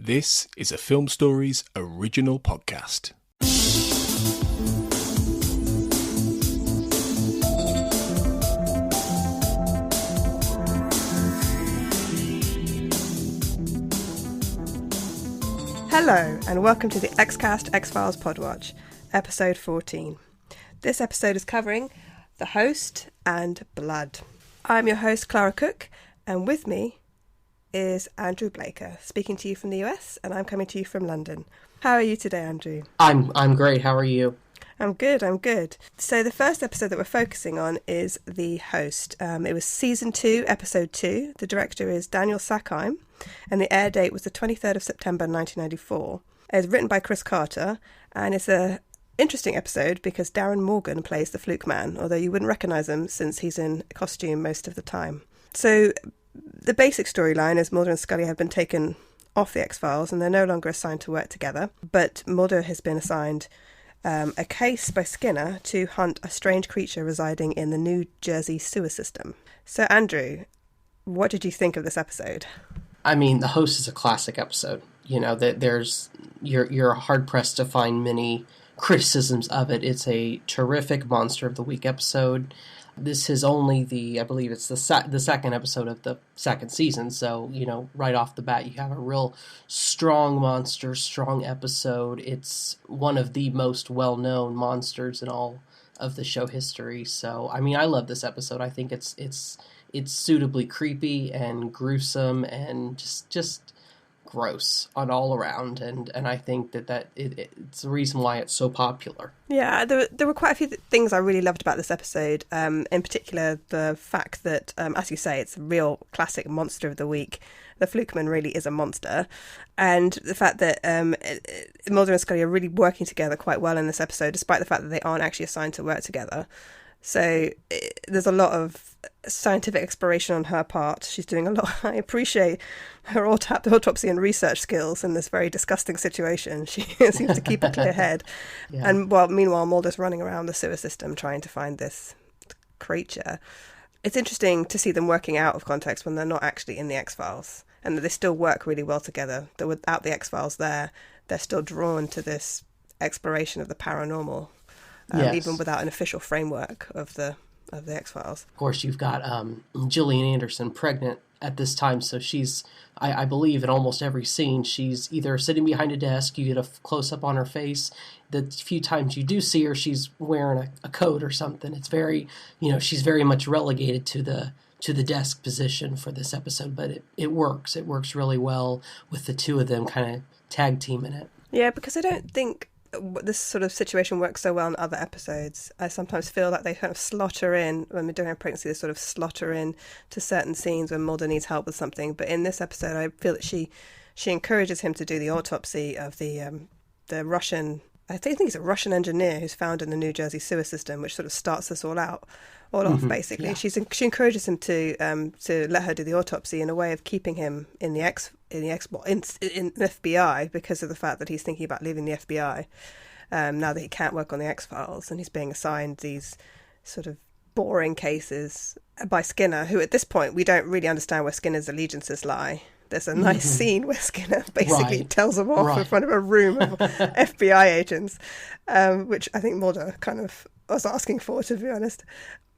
This is a Film Stories original podcast. Hello, and welcome to the Xcast X-Files Podwatch, episode 14. This episode is covering The Host and Blood. I'm your host, Clara Cook, and with me is Andrew Blaker, speaking to you from the US, and I'm coming to you from London. How are you today, Andrew? I'm great. How are you? I'm good. So the first episode that we're focusing on is The Host. It was season 2, episode 2. The director is Daniel Sackheim, and the air date was the 23rd of September 1994. It's written by Chris Carter, and it's a interesting episode because Darren Morgan plays the Fluke Man, although you wouldn't recognise him since he's in costume most of the time. So the basic storyline is Mulder and Scully have been taken off the X-Files and they're no longer assigned to work together, but Mulder has been assigned a case by Skinner to hunt a strange creature residing in the New Jersey sewer system. So Andrew, what did you think of this episode? I mean, The Host is a classic episode. You know, you're hard pressed to find many criticisms of it. It's a terrific Monster of the Week episode. This is only I believe it's the second episode of the second season, so, you know, right off the bat you have a real strong monster, strong episode. It's one of the most well-known monsters in all of the show history, so, I mean, I love this episode. I think it's suitably creepy and gruesome and just gross on all around, and I think that it's the reason why it's so popular. Yeah, there were quite a few things I really loved about this episode, in particular the fact that, as you say, it's a real classic Monster of the Week. The Flukeman really is a monster, and the fact that Mulder and Scully are really working together quite well in this episode, despite the fact that they aren't actually assigned to work together. So there's a lot of scientific exploration on her part. She's doing a lot. I appreciate her autopsy and research skills in this very disgusting situation. She seems to keep a clear head. Yeah. And meanwhile, Mulder's running around the sewer system trying to find this creature. It's interesting to see them working out of context when they're not actually in the X-Files, and that they still work really well together. That without the X-Files they're still drawn to this exploration of the paranormal. Yes. Even without an official framework of the X-Files. Of course, you've got Gillian Anderson pregnant at this time, so she's, I believe, in almost every scene, she's either sitting behind a desk, you get a close-up on her face. The few times you do see her, she's wearing a coat or something. It's very, she's very much relegated to the desk position for this episode, but it works. It works really well with the two of them kind of tag teaming it. Yeah, because I don't think this sort of situation works so well in other episodes. I sometimes feel like they kind of slot her in, when we're doing a pregnancy, they sort of slot her in to certain scenes when Mulder needs help with something. But in this episode, I feel that she encourages him to do the autopsy of the Russian, I think he's a Russian engineer who's found in the New Jersey sewer system, which sort of starts this all off, basically. Yeah. She encourages him to let her do the autopsy in a way of keeping him in the FBI, because of the fact that he's thinking about leaving the FBI now that he can't work on the X-Files, and he's being assigned these sort of boring cases by Skinner, who at this point we don't really understand where Skinner's allegiances lie. There's a nice scene where Skinner basically tells them off in front of a room of FBI agents, which I think Mulder kind of was asking for, to be honest.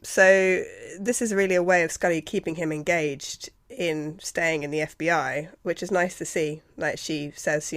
So this is really a way of Scully keeping him engaged in staying in the FBI, which is nice to see. Like, she says,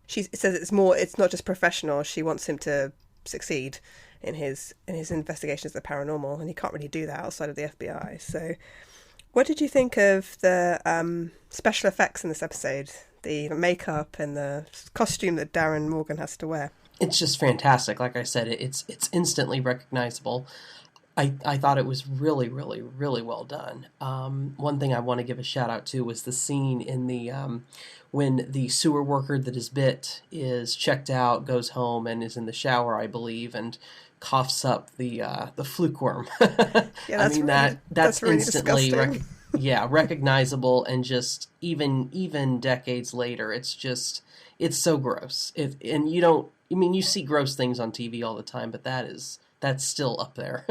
she says it's not just professional. She wants him to succeed in his investigations of the paranormal, and he can't really do that outside of the FBI. So what did you think of the special effects in this episode? The makeup and the costume that Darren Morgan has to wear? It's just fantastic. Like I said, it's instantly recognizable. I thought it was really, really, really well done. One thing I want to give a shout out to was the scene in the when the sewer worker that is bit is checked out, goes home, and is in the shower, I believe, and coughs up the fluke worm. Yeah, I mean, that's really instantly recognizable, and just even decades later, it's so gross. You see gross things on TV all the time, but that's still up there.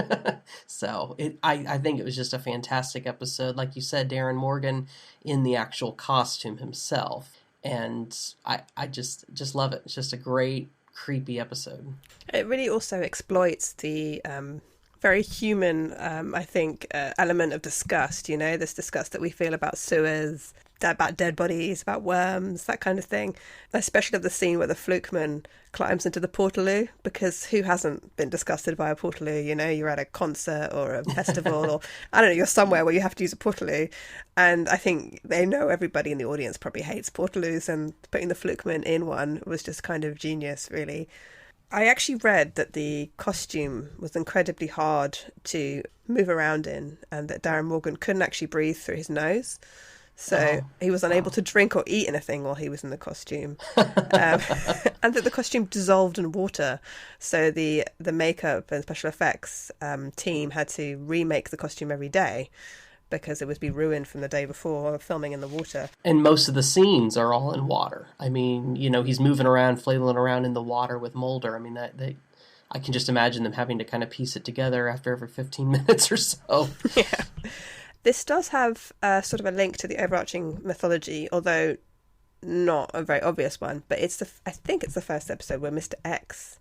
So I think it was just a fantastic episode. Like you said, Darren Morgan in the actual costume himself. And I just love it. It's just a great, creepy episode. It really also exploits the very human, I think, element of disgust, you know, this disgust that we feel about sewers, about dead bodies, about worms, that kind of thing. Especially the scene where the flukeman climbs into the portaloo, because who hasn't been disgusted by a portaloo? You know, you're at a concert or a festival, or I don't know, you're somewhere where you have to use a portaloo. And I think they know everybody in the audience probably hates portaloos, and putting the flukeman in one was just kind of genius, really. I actually read that the costume was incredibly hard to move around in, and that Darren Morgan couldn't actually breathe through his nose. So he was unable to drink or eat anything while he was in the costume. And that the costume dissolved in water. So the makeup and special effects team had to remake the costume every day, because it would be ruined from the day before filming in the water. And most of the scenes are all in water. I mean, you know, he's moving around, flailing around in the water with Mulder. I mean, I can just imagine them having to kind of piece it together after every 15 minutes or so. Yeah. This does have sort of a link to the overarching mythology, although not a very obvious one. But I think it's the first episode where Mr. X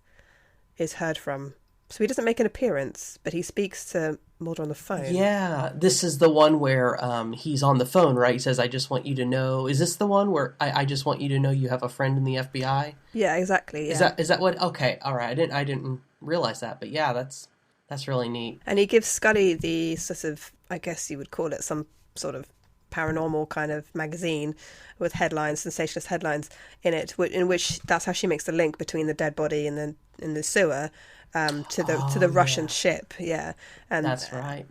is heard from. So he doesn't make an appearance, but he speaks to Mulder on the phone. Yeah, this is the one where he's on the phone, right? He says, "I just want you to know." Is this the one where I just want you to know you have a friend in the FBI? Yeah, exactly. Yeah. Is that what? Okay, all right. I didn't realize that, but yeah, that's really neat. And he gives Scully the sort of, I guess you would call it, some sort of paranormal kind of magazine with headlines, sensationalist headlines in it, in which that's how she makes the link between the dead body in the sewer to the Russian ship. Yeah, and that's right.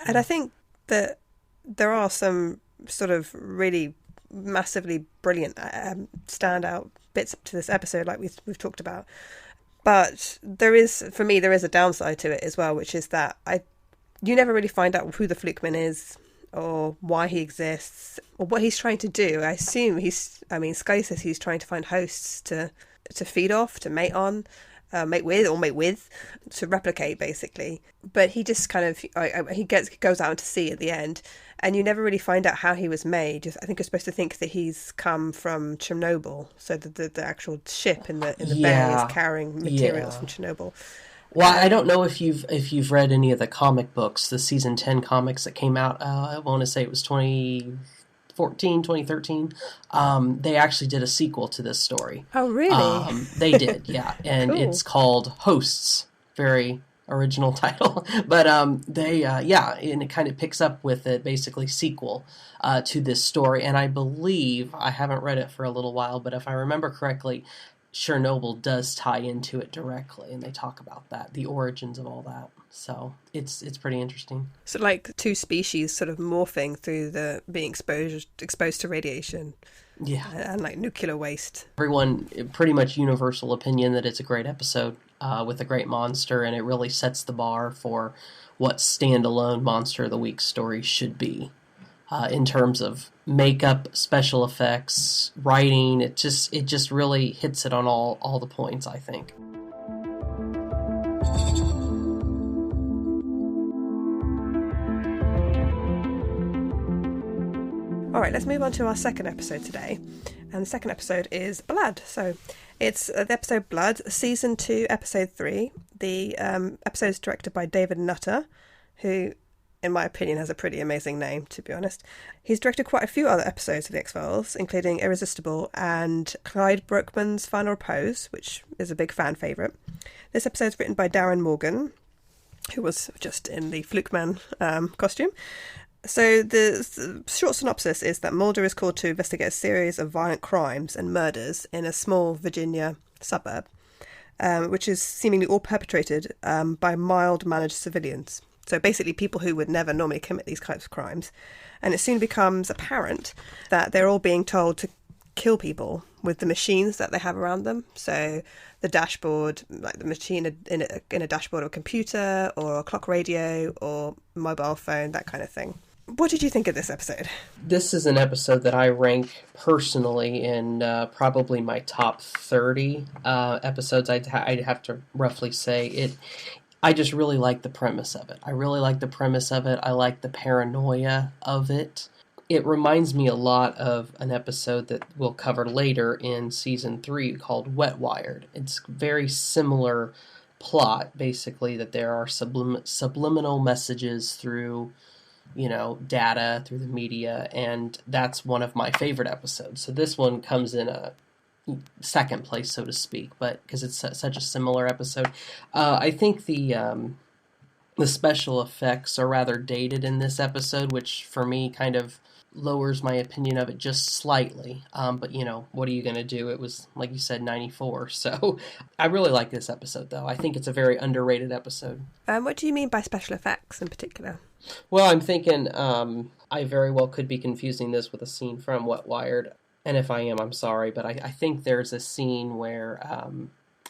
And I think that there are some sort of really massively brilliant standout bits to this episode, like we've talked about. But there is a downside to it as well, which is that you never really find out who the flukeman is, or why he exists, or what he's trying to do. I assume Scully says he's trying to find hosts to feed off, to mate on, mate with, to replicate, basically. But he just kind of, goes out to sea at the end, and you never really find out how he was made. I think you're supposed to think that he's come from Chernobyl, so the actual ship in the bay is carrying materials from Chernobyl. Well, I don't know if you've read any of the comic books, the season 10 comics that came out. I want to say it was 2014, 2013. They actually did a sequel to this story. Oh, really? They did, yeah. And cool. It's called Hosts. Very original title. But and it kind of picks up with a basically sequel to this story. And I believe, I haven't read it for a little while, but if I remember correctly, Chernobyl does tie into it directly, and they talk about that, the origins of all that. So it's pretty interesting. So like two species sort of morphing through being exposed to radiation. Yeah. And like nuclear waste. Everyone, pretty much universal opinion that it's a great episode with a great monster, and it really sets the bar for what standalone Monster of the Week stories should be. In terms of makeup, special effects, writing, it just really hits it on all the points, I think. All right, let's move on to our second episode today. And the second episode is Blood. So it's the episode Blood, Season 2, Episode 3. The episode is directed by David Nutter, who, in my opinion, has a pretty amazing name, to be honest. He's directed quite a few other episodes of The X-Files, including Irresistible and Clyde Brookman's Final Repose, which is a big fan favourite. This episode is written by Darren Morgan, who was just in the Flukeman costume. So the short synopsis is that Mulder is called to investigate a series of violent crimes and murders in a small Virginia suburb, which is seemingly all perpetrated by mild-managed civilians. So basically people who would never normally commit these kinds of crimes. And it soon becomes apparent that they're all being told to kill people with the machines that they have around them. So the dashboard, like the machine in a dashboard of a computer or a clock radio or mobile phone, that kind of thing. What did you think of this episode? This is an episode that I rank personally in probably my top 30 episodes. I'd have to roughly say it. I just really like the premise of it. I like the paranoia of it. it reminds me a lot of an episode that we'll cover later in season 3 called Wet Wired. It's very similar plot, basically, that there are subliminal messages through, data, through the media, and that's one of my favorite episodes. So this one comes in a second place, so to speak, but because it's such a similar episode. I think the special effects are rather dated in this episode, which for me kind of lowers my opinion of it just slightly. But what are you going to do? It was, like you said, 94. So I really like this episode, though. I think it's a very underrated episode. What do you mean by special effects in particular? Well, I'm thinking I very well could be confusing this with a scene from Wet Wired. And if I am, I'm sorry. But I think there's a scene where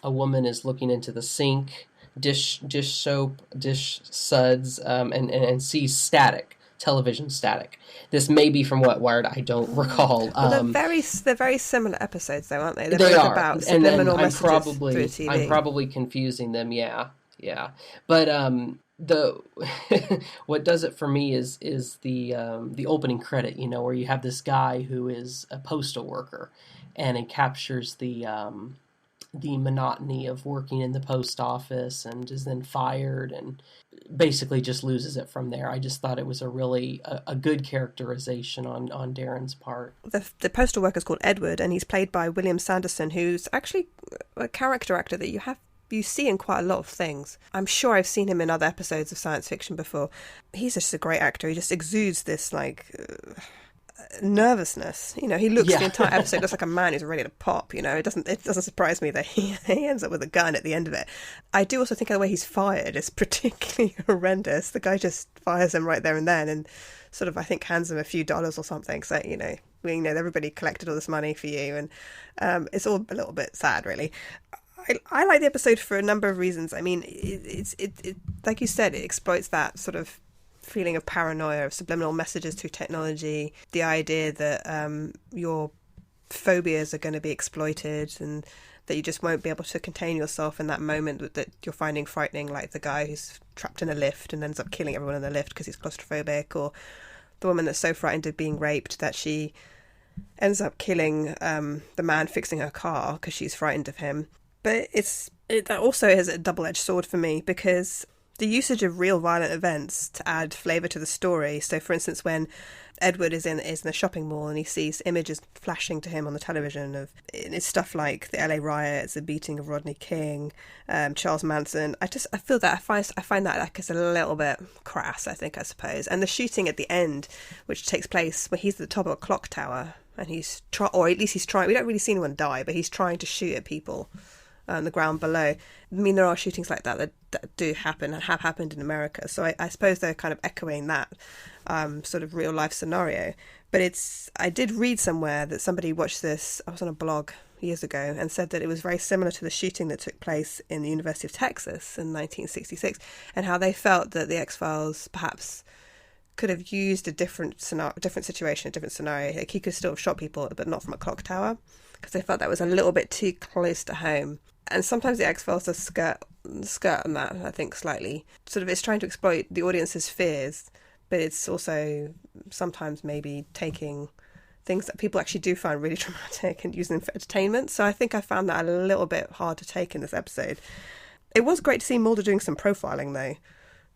a woman is looking into the sink, dish soap, dish suds, and sees static. Television static. This may be from Wet Wired. I don't recall. Well, they're very similar episodes, though, aren't they? They're they both are. About subliminal I'm messages probably through TV. I'm probably confusing them. Yeah. But the what does it for me is the opening credit. Where you have this guy who is a postal worker, and it captures the monotony of working in the post office, and is then fired and basically just loses it from there. I just thought it was a good characterization on Darren's part. The postal worker's called Edward, and he's played by William Sanderson, who's actually a character actor that you see in quite a lot of things. I'm sure I've seen him in other episodes of science fiction before. He's just a great actor. He just exudes this nervousness. He looks the entire episode looks like a man who's ready to pop. It doesn't surprise me that he ends up with a gun at the end of it. I do also think the way he's fired is particularly horrendous. The guy just fires him right there and then, and sort of, I think, hands him a few dollars or something. So everybody collected all this money for you, and it's all a little bit sad, really. I like the episode for a number of reasons. I mean, it like you said, it exploits that sort of feeling of paranoia, of subliminal messages through technology, the idea that your phobias are going to be exploited, and that you just won't be able to contain yourself in that moment that you're finding frightening, like the guy who's trapped in a lift and ends up killing everyone in the lift because he's claustrophobic, or the woman that's so frightened of being raped that she ends up killing the man fixing her car because she's frightened of him. But that also is a double-edged sword for me, because the usage of real violent events to add flavour to the story. So, for instance, when Edward is in a shopping mall and he sees images flashing to him on the television it's stuff like the LA riots, the beating of Rodney King, Charles Manson. I find that like it's a little bit crass, I suppose. And the shooting at the end, which takes place where he's at the top of a clock tower and or at least he's trying. We don't really see anyone die, but he's trying to shoot at people on the ground below. I mean, there are shootings like that do happen and have happened in America. So I suppose they're kind of echoing that sort of real life scenario. But I did read somewhere that somebody watched this. I was on a blog years ago and said that it was very similar to the shooting that took place in the University of Texas in 1966, and how they felt that the X-Files perhaps could have used a different situation, a different scenario. Like, he could still have shot people, but not from a clock tower, because they felt that was a little bit too close to home. And sometimes the X-Files does skirt on that, I think, slightly. Sort of, it's trying to exploit the audience's fears, but it's also sometimes maybe taking things that people actually do find really traumatic and using them for entertainment. So I think I found that a little bit hard to take in this episode. It was great to see Mulder doing some profiling, though.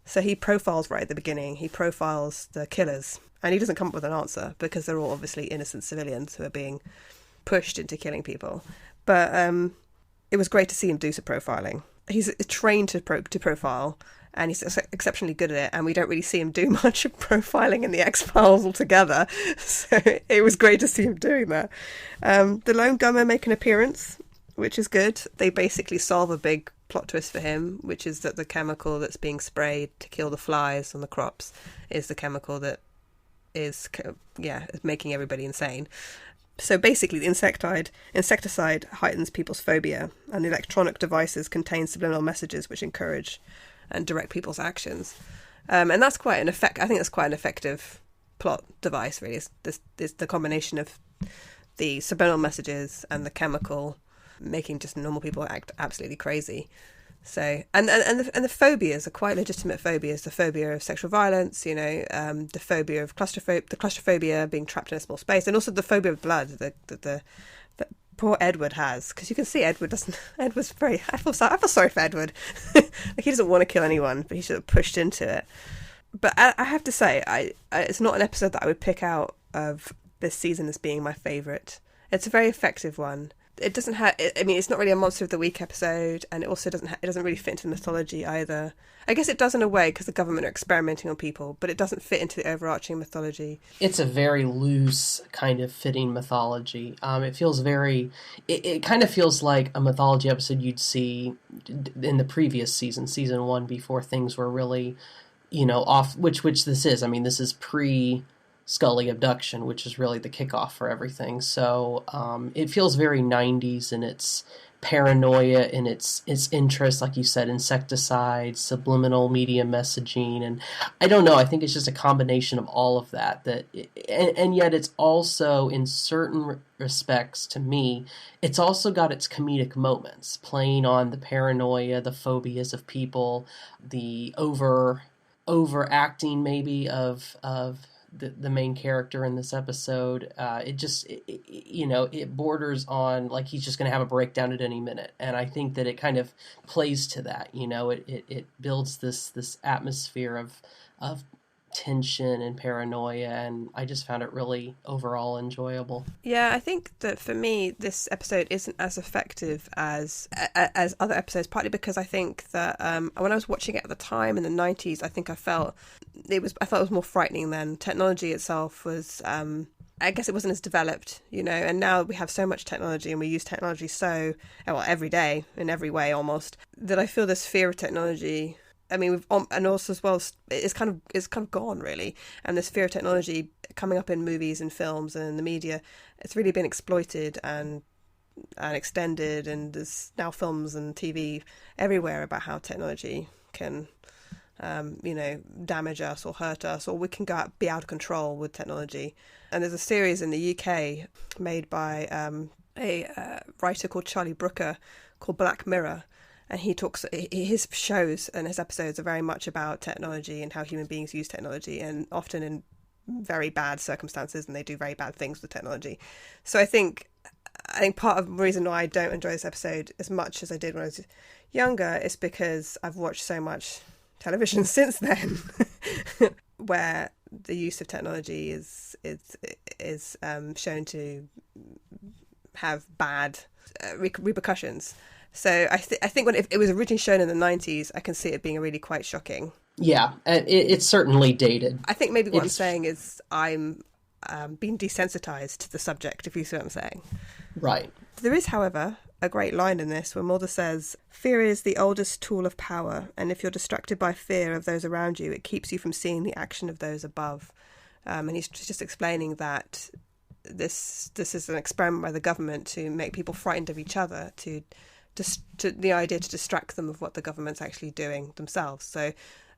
So he profiles right at the beginning. He profiles the killers, and he doesn't come up with an answer because they're all obviously innocent civilians who are being pushed into killing people. But it was great to see him do some profiling. He's trained to profile, and he's exceptionally good at it, and we don't really see him do much of profiling in the X-Files altogether. So it was great to see him doing that. The lone gunmen make an appearance, which is good. They basically solve a big plot twist for him, which is that the chemical that's being sprayed to kill the flies on the crops is the chemical that is making everybody insane. So basically, the insecticide heightens people's phobia, and the electronic devices contain subliminal messages which encourage and direct people's actions. And that's quite an effect. I think that's quite an effective plot device, really. Is the combination of the subliminal messages and the chemical making just normal people act absolutely crazy. So, and the phobias are quite legitimate phobias. The phobia of sexual violence, the phobia of the claustrophobia, being trapped in a small space, and also the phobia of blood that poor Edward has. Because you can see Edward's very, I feel sorry for Edward. Like, he doesn't want to kill anyone, but he's sort of pushed into it. But I have to say, it's not an episode that I would pick out of this season as being my favourite. It's a very effective one. It doesn't have. It's not really a Monster of the Week episode, and it also doesn't really fit into the mythology either. I guess it does in a way because the government are experimenting on people, but it doesn't fit into the overarching mythology. It's a very loose kind of fitting mythology. It feels very. It kind of feels like a mythology episode you'd see in the previous season 1, before things were really, off. Which this is. This is pre Scully abduction, which is really the kickoff for everything. So it feels very 90s in its paranoia, in its interest, like you said, insecticides, subliminal media messaging, and I don't know, I think it's just a combination of all of that, and yet it's also, in certain respects, to me, it's also got its comedic moments, playing on the paranoia, the phobias of people, the overacting maybe of the main character in this episode. It borders on like he's just going to have a breakdown at any minute, and I think that it kind of plays to that. It builds this atmosphere of tension and paranoia, and I just found it really overall enjoyable. Yeah, I think that for me this episode isn't as effective as other episodes, partly because I think that when I was watching it at the time in the 90s, I think I felt it was more frightening then. Technology itself was I guess it wasn't as developed, and now we have so much technology and we use technology every day in every way almost, that I feel this fear of technology. And also as well, it's kind of gone really. And this fear of technology coming up in movies and films and in the media, it's really been exploited and extended. And there's now films and TV everywhere about how technology can, damage us or hurt us, or we can be out of control with technology. And there's a series in the UK made by a writer called Charlie Brooker called Black Mirror. And his shows and his episodes are very much about technology and how human beings use technology, and often in very bad circumstances, and they do very bad things with technology. So I think part of the reason why I don't enjoy this episode as much as I did when I was younger is because I've watched so much television since then, where the use of technology is shown to have bad repercussions. So I think when it was originally shown in the 90s, I can see it being really quite shocking. Yeah, it's certainly dated. I think maybe what I'm saying is I'm being desensitized to the subject, if you see what I'm saying. Right. There is, however, a great line in this where Mulder says, "Fear is the oldest tool of power, and if you're distracted by fear of those around you, it keeps you from seeing the action of those above." And he's just explaining that this is an experiment by the government to make people frightened of each other, to the idea to distract them of what the government's actually doing themselves. So,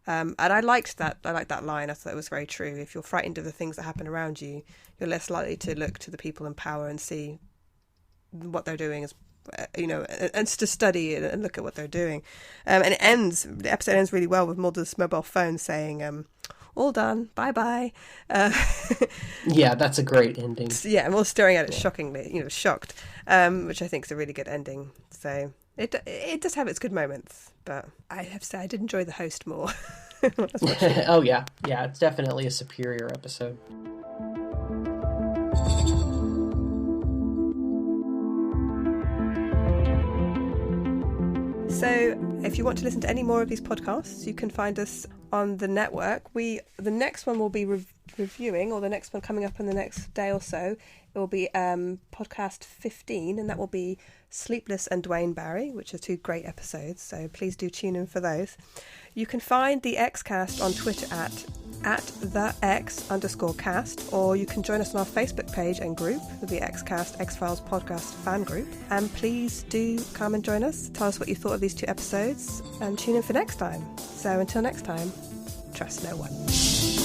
and I liked that. I liked that line. I thought it was very true. If you're frightened of the things that happen around you, you're less likely to look to the people in power and see what they're doing, as and to study it and look at what they're doing. And the episode ends really well with Mulder's mobile phone saying, "All done, bye bye." Yeah, that's a great ending. Yeah, and we're staring at it shockingly, shocked, which I think is a really good ending. So it does have its good moments, but I have to say I did enjoy the host more. Oh yeah, it's definitely a superior episode. So if you want to listen to any more of these podcasts, you can find us on the network. The next one will be reviewing, or the next one coming up in the next day or so, it will be podcast 15, and that will be Sleepless and Dwayne Barry, which are 2 great episodes, so please do tune in for those. You can find the Xcast on Twitter at the X_cast, or you can join us on our Facebook page and group, the Xcast X-Files podcast fan group. And please do come and join us. Tell us what you thought of these 2 episodes, and tune in for next time. So until next time, trust no one.